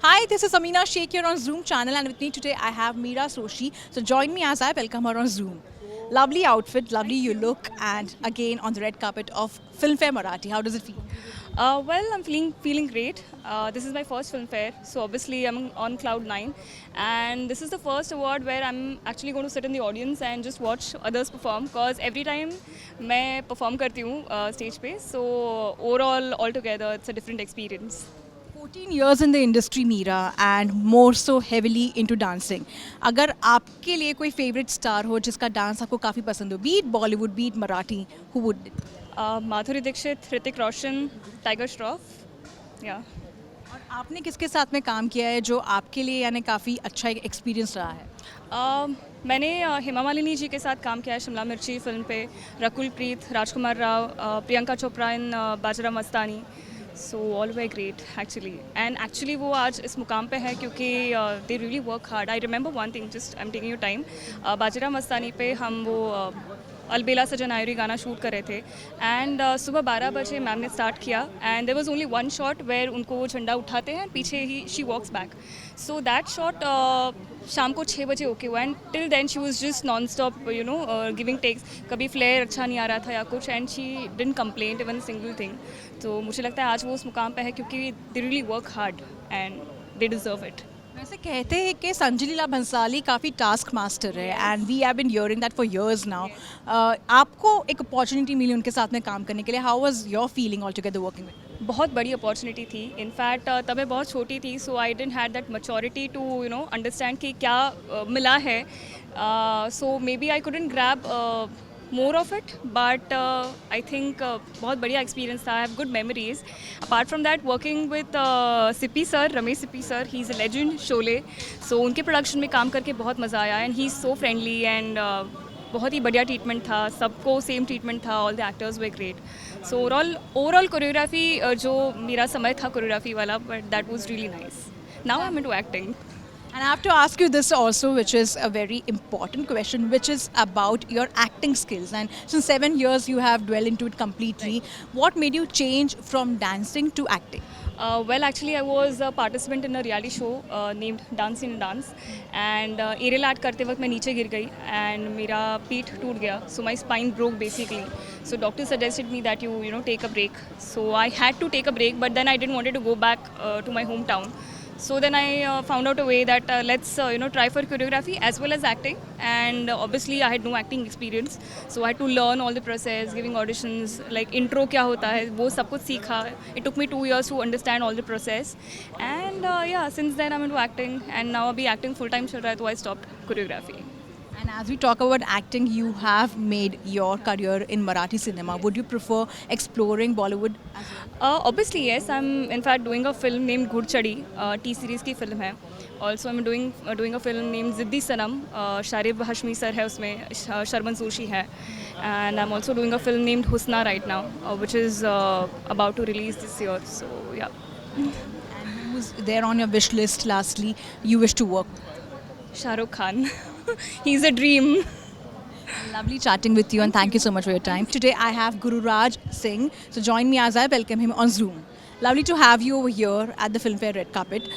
Hi, this is Amina Sheikh here on Zoom channel, and with me today I have Meera Soshi. So join me as I welcome her on Zoom. Lovely outfit, lovely you look, and again on the red carpet of Filmfare Marathi. How does it feel? I'm feeling great. This is my first film fair, so obviously I'm on cloud nine, and this is the first award where I'm actually going to sit in the audience and just watch others perform. Cause every time मैं perform करती हूँ stage पे, so overall altogether it's a different experience. 14 years in the industry, Meera, and more so heavily into dancing. अगर आपके लिए कोई favorite star हो जिसका डांस आपको काफ़ी पसंद हो, be it Bollywood, be it Marathi, who would it? Madhuri Dixit, Hrithik Roshan, Tiger Shroff, या और आपने किसके साथ में काम किया है जो आपके लिए यानी काफ़ी अच्छा एक एक्सपीरियंस रहा है? मैंने हेमा मालिनी जी के साथ काम किया है शिमला मिर्ची फिल्म पे, Rakul Preet, Rajkummar Rao, Priyanka Chopra in Bajirao Mastani. So all वे ग्रेट एक्चुअली. एंड एक्चुअली वो आज इस मुकाम पे है क्योंकि they really work hard. I remember one thing, just I am taking you time. Bajirao Mastani पे हम वो अलबेला सजन आयुरी गाना शूट कर रहे थे, एंड सुबह 12 बजे मैम ने स्टार्ट किया, and there was only one shot where उनको वो झंडा उठाते हैं, पीछे ही she walks back. So that shot शाम को 6 बजे ओके हुआ, and till then she was just non stop giving takes. कभी फ्लेयर अच्छा नहीं आ रहा था या कुछ, and she didn't complaint even single thing. तो मुझे लगता है आज वो उस मुकाम पे है क्योंकि they really work hard and they deserve it. वैसे कहते हैं कि संजय लीला भंसाली काफ़ी टास्क मास्टर है, and we have been hearing that for years now. आपको एक अपॉर्चुनिटी मिली उनके साथ में काम करने के लिए. How was your feeling all together working with? बहुत बड़ी अपॉर्चुनिटी थी. इनफैक्ट तब मैं बहुत छोटी थी, so I didn't had that maturity to understand कि क्या मिला है. So maybe I couldn't grab more of it, but I think बहुत बढ़िया experience था. I have good memories. Apart from that, working with Sippy sir, Ramesh Sippy sir, he's a legend, Sholay. So उनके production में काम करके बहुत मज़ा आया, and he's so friendly and बहुत ही बढ़िया ट्रीटमेंट था. सबको सेम ट्रीटमेंट था. All the actors way great. So overall choreography जो मेरा समय था कोरियोग्राफी वाला, but that was really nice. Now I am into acting. And I have to ask you this also, which is a very important question, which is about your acting skills. And since 7 years you have dwelled into it completely, what made you change from dancing to acting? Well, actually, I was a participant in a reality show named Dance in Dance, and aerial art करते वक्त मैं नीचे गिर गई and मेरा पीठ टूट गया, so my spine broke basically. So doctor suggested me that you take a break. So I had to take a break, but then I didn't wanted to go back to my hometown. So then I found out a way that let's try for choreography as well as acting, and obviously I had no acting experience, so I had to learn all the process, giving auditions, like intro क्या होता है वो सब कुछ सीखा. It took me 2 years to understand all the process, and yeah, since then I'm into acting, and now अभी acting full time चल रहा है, तो I stopped choreography. And as we talk about acting, you have made your career in Marathi cinema. Would you prefer exploring Bollywood as well? Obviously yes, I'm in fact doing a film named Gurchadi, T series की film है. Also I'm doing a film named Ziddi Sanam. Sharib Hashmi sir है उसमें, शर्मन जोशी है, and I'm also doing a film named Husna right now, which is about to release this year. So yeah. And who's there on your wish list, lastly, you wish to work with? Shah Rukh Khan. He's a dream. Lovely chatting with you, and thank you so much for your time. Today I have Guru Raj Singh, so join me as I welcome him on Zoom. Lovely to have you over here at the Filmfare red carpet.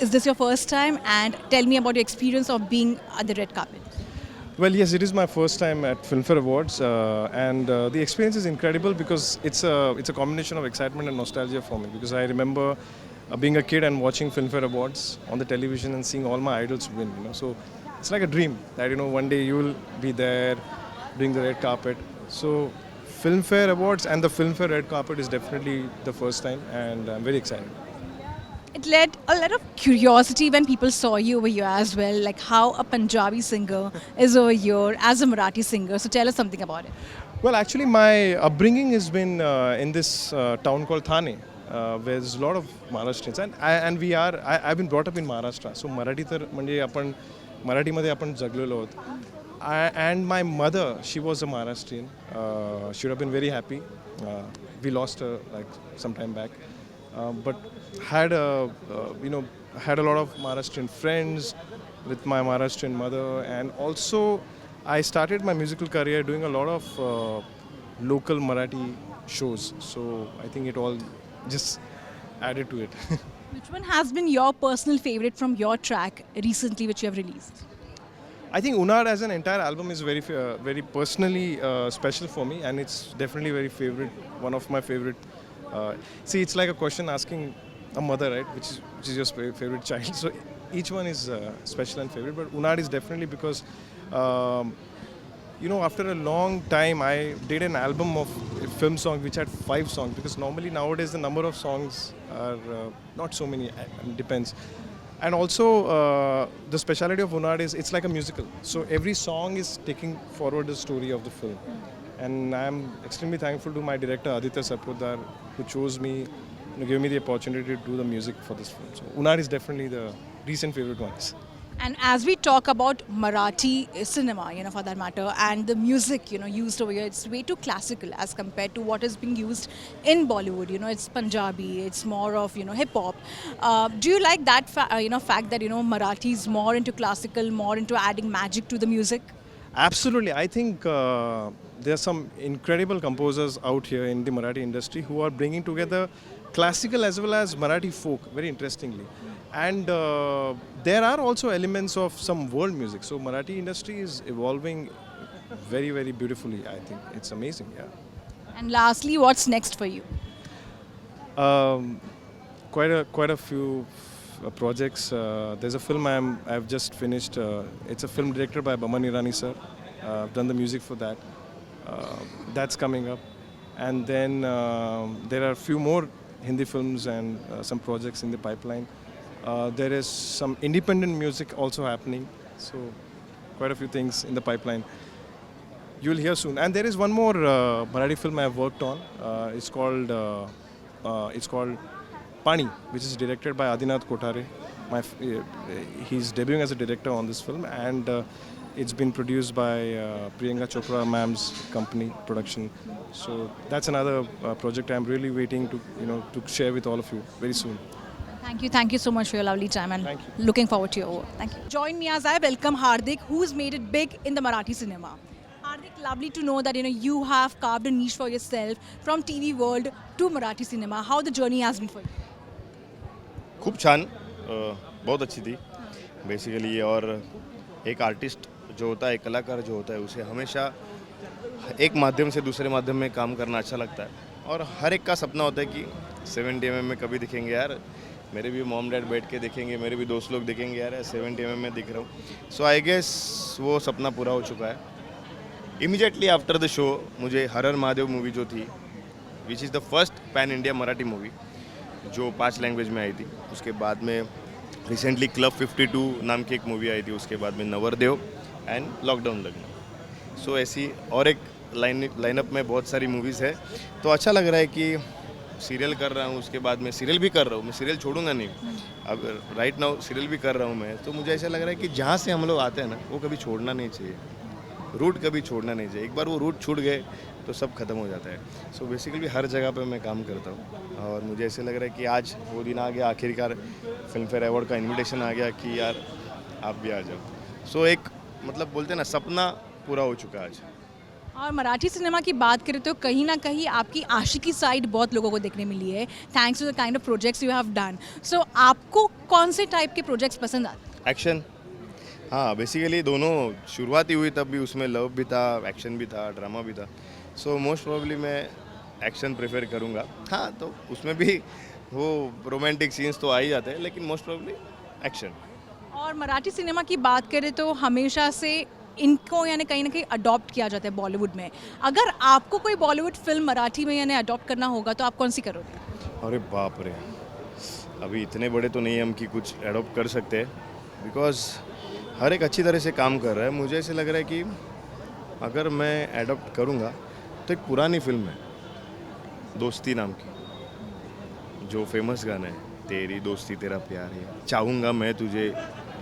Is this your first time? And tell me about your experience of being at the red carpet. Well, yes, it is my first time at Filmfare Awards, and the experience is incredible because it's a combination of excitement and nostalgia for me. Because I remember being a kid and watching Filmfare Awards on the television and seeing all my idols win. So it's like a dream that one day you will be there doing the red carpet. So Filmfare Awards and the Filmfare red carpet is definitely the first time, and I'm very excited. It led a lot of curiosity when people saw you over here as well, like how a Punjabi singer is over here as a Marathi singer. So tell us something about it. Well, actually, my upbringing has been in this town called Thane, where there's a lot of Maharashtrians, and I've been brought up in Maharashtra. So Marathi तर म्हणजे आपण मराठीमध्ये आपण जगलेलो आहोत. And my mother, she was a Maharashtrian. She would have been very happy. We lost her like some time back, but had had a lot of Maharashtrian friends with my Maharashtrian mother, and also I started my musical career doing a lot of local Marathi shows. So I think it all just added to it. Which one has been your personal favorite from your track recently, which you have released? I think Unad as an entire album is very personally special for me, and it's definitely very favorite, one of my favorite. See, it's like a question asking a mother, right? Which is your favorite child. So each one is special and favorite, but Unad is definitely because, after a long time, I did an album of film songs which had 5 songs, because normally nowadays the number of songs are not so many. Depends. And also, the speciality of Unad is it's like a musical. So every song is taking forward the story of the film. And I'm extremely thankful to my director Aditya Sarpotdar, who chose me, gave me the opportunity to do the music for this film. So Unad is definitely the recent favorite ones. And as we talk about Marathi cinema, for that matter, and the music, used over here, it's way too classical as compared to what is being used in Bollywood. It's Punjabi, it's more of, hip hop. Do you like that, fact that, Marathi is more into classical, more into adding magic to the music? Absolutely. I think there are some incredible composers out here in the Marathi industry who are bringing together classical as well as Marathi folk, very interestingly. And there are also elements of some world music. So Marathi industry is evolving very, very beautifully. I think it's amazing. Yeah. And lastly, what's next for you? Quite a few projects. There's a film I've just finished. It's a film directed by Baman Irani sir. I've done the music for that. That's coming up. And then there are a few more Hindi films and some projects in the pipeline. There is some independent music also happening. So quite a few things in the pipeline. You'll hear soon. And there is one more Marathi film I've worked on. It's called Pani, which is directed by Adinath Kothare. He's debuting as a director on this film, and it's been produced by Priyanka Chopra ma'am's company production. So that's another project I'm really waiting to share with all of you very soon. Thank you so much for your lovely time, and Thank looking forward to your work. Thank you. Join me as I welcome Hardik, who's made it big in the Marathi cinema. Hardik, lovely to know that you have carved a niche for yourself from TV world to Marathi cinema. How the journey has been for you? खूप छान बहुत अच्छी थी basically. और एक artist जो होता है, कलाकार जो होता है, उसे हमेशा एक माध्यम से दूसरे माध्यम में काम करना अच्छा लगता है. और हर एक का सपना होता है कि 70 mm में कभी दिखेंगे यार, मेरे भी मॉम डैड बैठ के देखेंगे, मेरे भी दोस्त लोग देखेंगे यार 70 mm में दिख रहा हूँ. सो आई गेस वो सपना पूरा हो चुका है. इमीडिएटली आफ्टर द शो मुझे हर हर महादेव मूवी जो थी, which is the first pan India Marathi movie जो 5 लैंग्वेज में आई थी. उसके बाद में रिसेंटली क्लब 52 नाम की एक मूवी आई थी. उसके बाद में नवरदेव एंड लॉकडाउन लग्न. सो ऐसी और एक लाइनअप में बहुत सारी मूवीज़ है. तो अच्छा लग रहा है कि सीरियल कर रहा हूँ, उसके बाद में सीरियल भी कर रहा हूँ. मैं सीरियल छोड़ूंगा नहीं. अब राइट नाउ सीरियल भी कर रहा हूँ मैं. तो मुझे ऐसा लग रहा है कि जहाँ से हम लोग आते हैं ना, वो कभी छोड़ना नहीं चाहिए. रूट कभी छोड़ना नहीं चाहिए. एक बार वो रूट छूट गए तो सब खत्म हो जाता है. सो बेसिकली हर जगह पे मैं काम करता हूँ. और मुझे ऐसे लग रहा है कि आज वो दिन आ गया, आखिरकार फिल्म फेयर अवार्ड का इन्विटेशन आ गया कि यार आप भी आ जाओ. सो एक मतलब बोलते हैं ना, सपना पूरा हो चुका है आज. और मराठी सिनेमा की बात करें तो कहीं ना कहीं आपकी आशिकी साइड बहुत लोगों को देखने मिली है, thanks to the kind of projects you have done. So आपको कौन से टाइप के प्रोजेक्ट्स पसंद आते हैं? एक्शन. हाँ, बेसिकली दोनों शुरुआती हुई तब भी उसमें लव भी था, एक्शन भी था, ड्रामा भी था. सो मोस्ट प्रोबेबली मैं एक्शन प्रेफर करूँगा. हाँ, तो उसमें भी वो रोमांटिक सीन्स तो आ ही जाते हैं, लेकिन मोस्ट प्रोबेबली एक्शन. और मराठी सिनेमा की बात करें तो हमेशा से इनको यानी कहीं ना कहीं अडॉप्ट किया जाता है बॉलीवुड में. अगर आपको कोई बॉलीवुड फिल्म मराठी में यानी अडॉप्ट करना होगा तो आप कौन सी करोगे? अरे बाप रे, अभी इतने बड़े तो नहीं हम कि कुछ एडॉप्ट कर सकते हैं, बिकॉज हर एक अच्छी तरह से काम कर रहा है. मुझे ऐसे लग रहा है कि अगर मैं एडॉप्ट करूँगा तो एक पुरानी फिल्म है दोस्ती नाम की, जो फेमस गाना है, तेरी दोस्ती तेरा प्यार है, चाहूँगा मैं तुझे,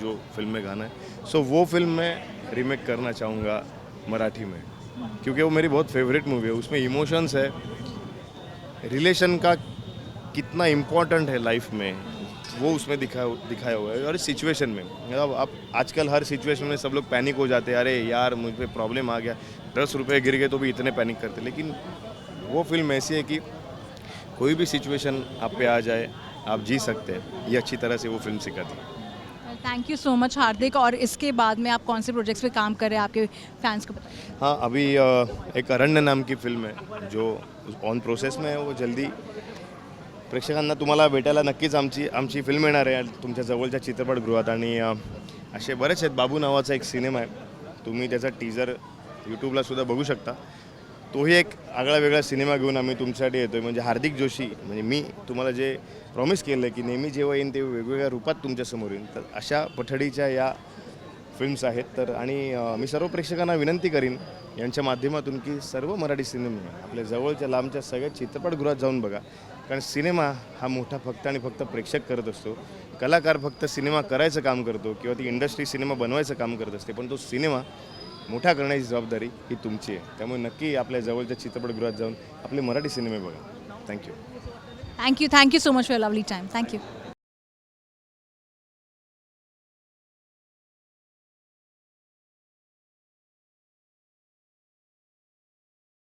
जो फिल्म में गाना है. सो वो फिल्म मैं रीमेक करना चाहूँगा मराठी में, क्योंकि वो मेरी बहुत फेवरेट मूवी है. उसमें इमोशंस है, रिलेशन का कितना इम्पोर्टेंट है लाइफ में, वो उसमें दिखाया हुआ है. और सिचुएशन में मतलब आप आजकल हर सिचुएशन में सब लोग पैनिक हो जाते हैं. अरे यार मुझ पे प्रॉब्लम आ गया, 10 रुपये गिर गए तो भी इतने पैनिक करते. लेकिन वो फिल्म ऐसी है कि कोई भी सिचुएशन आप पे आ जाए, आप जी सकते हैं, ये अच्छी तरह से वो फिल्म सिखाती है। थैंक यू सो मच हार्दिक। और इसके बाद में आप कौन से प्रोजेक्ट्स पे काम कर रहे हैं, आपके फैंस को बताइए। हाँ, अभी एक अरण्य नाम की फिल्म आहे जो ऑन प्रोसेस में आहे, वो जल्दी प्रेक्षकांना तुम्हाला भेटायला नक्कीच आमची फिल्म येणार आहे तुमच्या जवळच्या चित्रपटगृहात. आणि असे बरेच आहेत. बाबू नावाचा एक सिनेमा आहे, तुम्ही त्याचा टीजर यूट्यूबला सुद्धा बघू शकता. तोही एक आगळा वेगळा सिनेमा घेऊन आम्ही तुमच्यासाठी येतो आहे. म्हणजे हार्दिक जोशी, म्हणजे मी तुम्हाला जे प्रॉमिस केलं आहे की नेहमी जेव्हा येईन ते वेगवेगळ्या रूपात तुमच्यासमोर येईन, तर अशा पठडीच्या या फिल्म्स आहेत. तर आणि मी सर्व प्रेक्षकांना विनंती करीन यांच्या माध्यमातून की सर्व मराठी सिनेमे आपल्या जवळच्या लांबच्या सगळ्या चित्रपटगृहात जाऊन बघा. कारण सिनेमा हा मोठा फक्त आणि फक्त प्रेक्षक करत असतो. कलाकार फक्त सिनेमा करायचं काम करतो किंवा ती इंडस्ट्री सिनेमा बनवायचं काम करत असते, पण तो सिनेमा मोठा करण्याची जबाबदारी ही तुमची आहे. त्यामुळे नक्की आपल्या जवळच्या चित्रपटगृहात जाऊन आपले मराठी सिनेमे बघा. Thank you. Thank you so much for your lovely time. Thank you.